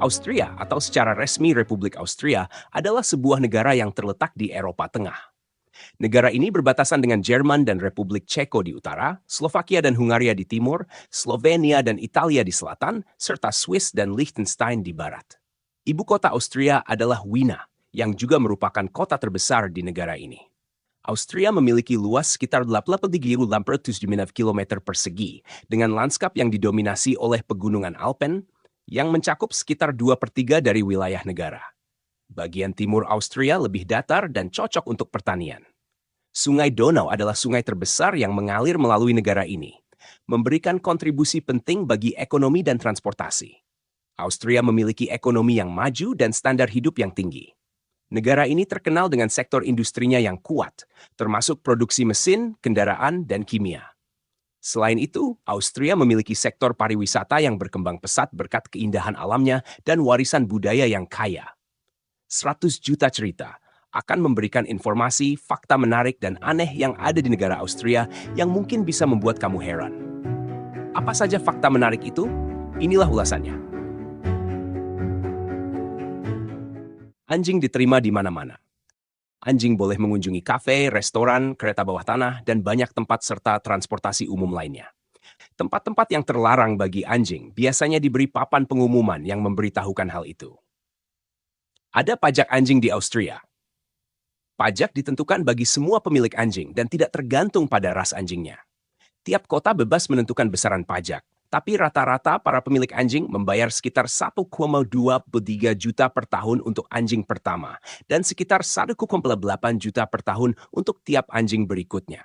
Austria atau secara resmi Republik Austria adalah sebuah negara yang terletak di Eropa Tengah. Negara ini berbatasan dengan Jerman dan Republik Ceko di utara, Slovakia dan Hungaria di timur, Slovenia dan Italia di selatan, serta Swiss dan Liechtenstein di barat. Ibu kota Austria adalah Wina, yang juga merupakan kota terbesar di negara ini. Austria memiliki luas sekitar 83.879 km persegi, dengan lanskap yang didominasi oleh pegunungan Alpen, yang mencakup sekitar 2/3 dari wilayah negara. Bagian timur Austria lebih datar dan cocok untuk pertanian. Sungai Donau adalah sungai terbesar yang mengalir melalui negara ini, memberikan kontribusi penting bagi ekonomi dan transportasi. Austria memiliki ekonomi yang maju dan standar hidup yang tinggi. Negara ini terkenal dengan sektor industrinya yang kuat, termasuk produksi mesin, kendaraan, dan kimia. Selain itu, Austria memiliki sektor pariwisata yang berkembang pesat berkat keindahan alamnya dan warisan budaya yang kaya. 100 juta cerita akan memberikan informasi, fakta menarik, dan aneh yang ada di negara Austria yang mungkin bisa membuat kamu heran. Apa saja fakta menarik itu? Inilah ulasannya. Anjing diterima di mana-mana. Anjing boleh mengunjungi kafe, restoran, kereta bawah tanah, dan banyak tempat serta transportasi umum lainnya. Tempat-tempat yang terlarang bagi anjing biasanya diberi papan pengumuman yang memberitahukan hal itu. Ada pajak anjing di Austria. Pajak ditentukan bagi semua pemilik anjing dan tidak tergantung pada ras anjingnya. Tiap kota bebas menentukan besaran pajak, tapi rata-rata para pemilik anjing membayar sekitar 1,23 juta per tahun untuk anjing pertama dan sekitar 1,8 juta per tahun untuk tiap anjing berikutnya.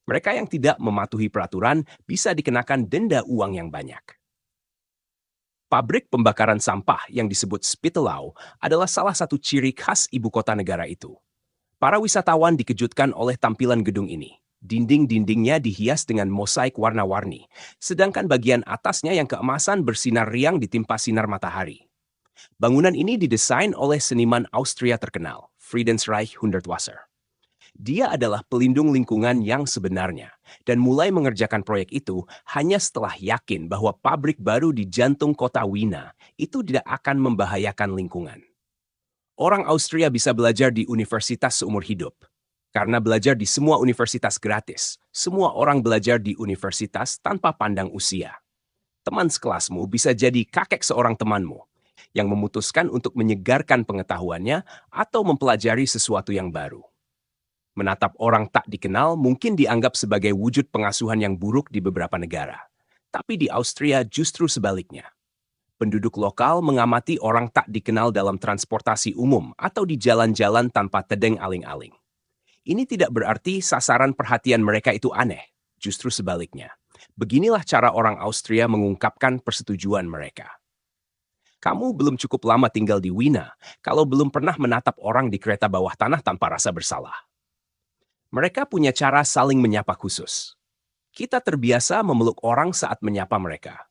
Mereka yang tidak mematuhi peraturan bisa dikenakan denda uang yang banyak. Pabrik pembakaran sampah yang disebut Spittelau adalah salah satu ciri khas ibu kota negara itu. Para wisatawan dikejutkan oleh tampilan gedung ini. Dinding-dindingnya dihias dengan mosaik warna-warni, sedangkan bagian atasnya yang keemasan bersinar riang ditimpa sinar matahari. Bangunan ini didesain oleh seniman Austria terkenal, Friedensreich Hundertwasser. Dia adalah pelindung lingkungan yang sebenarnya, dan mulai mengerjakan proyek itu hanya setelah yakin bahwa pabrik baru di jantung kota Wina itu tidak akan membahayakan lingkungan. Orang Austria bisa belajar di universitas seumur hidup. Karena belajar di semua universitas gratis, semua orang belajar di universitas tanpa pandang usia. Teman sekelasmu bisa jadi kakek seorang temanmu yang memutuskan untuk menyegarkan pengetahuannya atau mempelajari sesuatu yang baru. Menatap orang tak dikenal mungkin dianggap sebagai wujud pengasuhan yang buruk di beberapa negara. Tapi di Austria justru sebaliknya. Penduduk lokal mengamati orang tak dikenal dalam transportasi umum atau di jalan-jalan tanpa tedeng aling-aling. Ini tidak berarti sasaran perhatian mereka itu aneh, justru sebaliknya. Beginilah cara orang Austria mengungkapkan persetujuan mereka. Kamu belum cukup lama tinggal di Wina kalau belum pernah menatap orang di kereta bawah tanah tanpa rasa bersalah. Mereka punya cara saling menyapa khusus. Kita terbiasa memeluk orang saat menyapa mereka.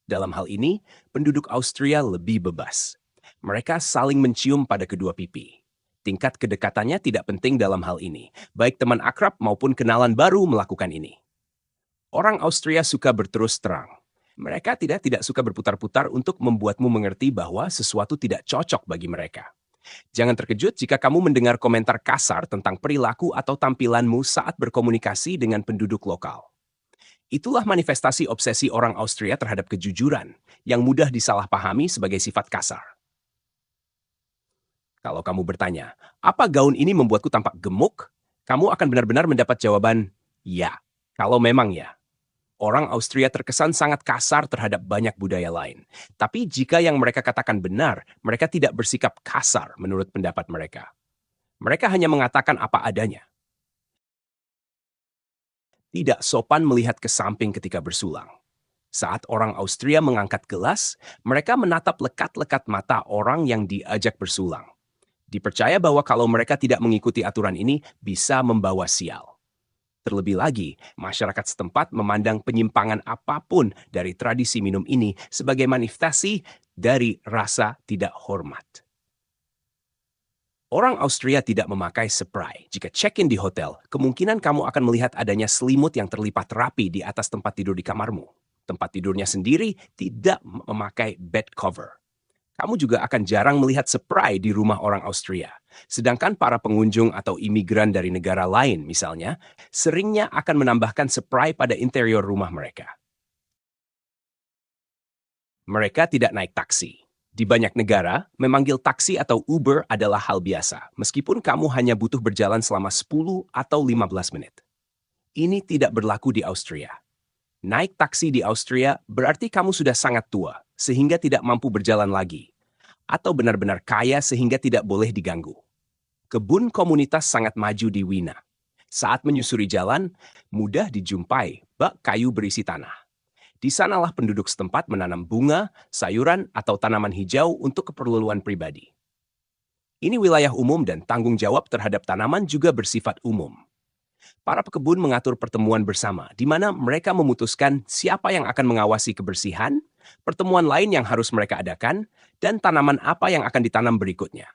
Dalam hal ini, penduduk Austria lebih bebas. Mereka saling mencium pada kedua pipi. Tingkat kedekatannya tidak penting dalam hal ini, baik teman akrab maupun kenalan baru melakukan ini. Orang Austria suka berterus terang. Mereka tidak suka berputar-putar untuk membuatmu mengerti bahwa sesuatu tidak cocok bagi mereka. Jangan terkejut jika kamu mendengar komentar kasar tentang perilaku atau tampilanmu saat berkomunikasi dengan penduduk lokal. Itulah manifestasi obsesi orang Austria terhadap kejujuran, yang mudah disalahpahami sebagai sifat kasar. Kalau kamu bertanya, apa gaun ini membuatku tampak gemuk? Kamu akan benar-benar mendapat jawaban, ya, kalau memang ya. Orang Austria terkesan sangat kasar terhadap banyak budaya lain. Tapi jika yang mereka katakan benar, mereka tidak bersikap kasar menurut pendapat mereka. Mereka hanya mengatakan apa adanya. Tidak sopan melihat ke samping ketika bersulang. Saat orang Austria mengangkat gelas, mereka menatap lekat-lekat mata orang yang diajak bersulang. Dipercaya bahwa kalau mereka tidak mengikuti aturan ini, bisa membawa sial. Terlebih lagi, masyarakat setempat memandang penyimpangan apapun dari tradisi minum ini sebagai manifestasi dari rasa tidak hormat. Orang Austria tidak memakai spray. Jika check-in di hotel, kemungkinan kamu akan melihat adanya selimut yang terlipat rapi di atas tempat tidur di kamarmu. Tempat tidurnya sendiri tidak memakai bed cover. Kamu juga akan jarang melihat spray di rumah orang Austria. Sedangkan para pengunjung atau imigran dari negara lain misalnya, seringnya akan menambahkan spray pada interior rumah mereka. Mereka tidak naik taksi. Di banyak negara, memanggil taksi atau Uber adalah hal biasa, meskipun kamu hanya butuh berjalan selama 10 atau 15 menit. Ini tidak berlaku di Austria. Naik taksi di Austria berarti kamu sudah sangat tua, sehingga tidak mampu berjalan lagi, atau benar-benar kaya sehingga tidak boleh diganggu. Kebun komunitas sangat maju di Wina. Saat menyusuri jalan, mudah dijumpai bak kayu berisi tanah. Di sanalah penduduk setempat menanam bunga, sayuran, atau tanaman hijau untuk keperluan pribadi. Ini wilayah umum dan tanggung jawab terhadap tanaman juga bersifat umum. Para pekebun mengatur pertemuan bersama, di mana mereka memutuskan siapa yang akan mengawasi kebersihan, pertemuan lain yang harus mereka adakan, dan tanaman apa yang akan ditanam berikutnya.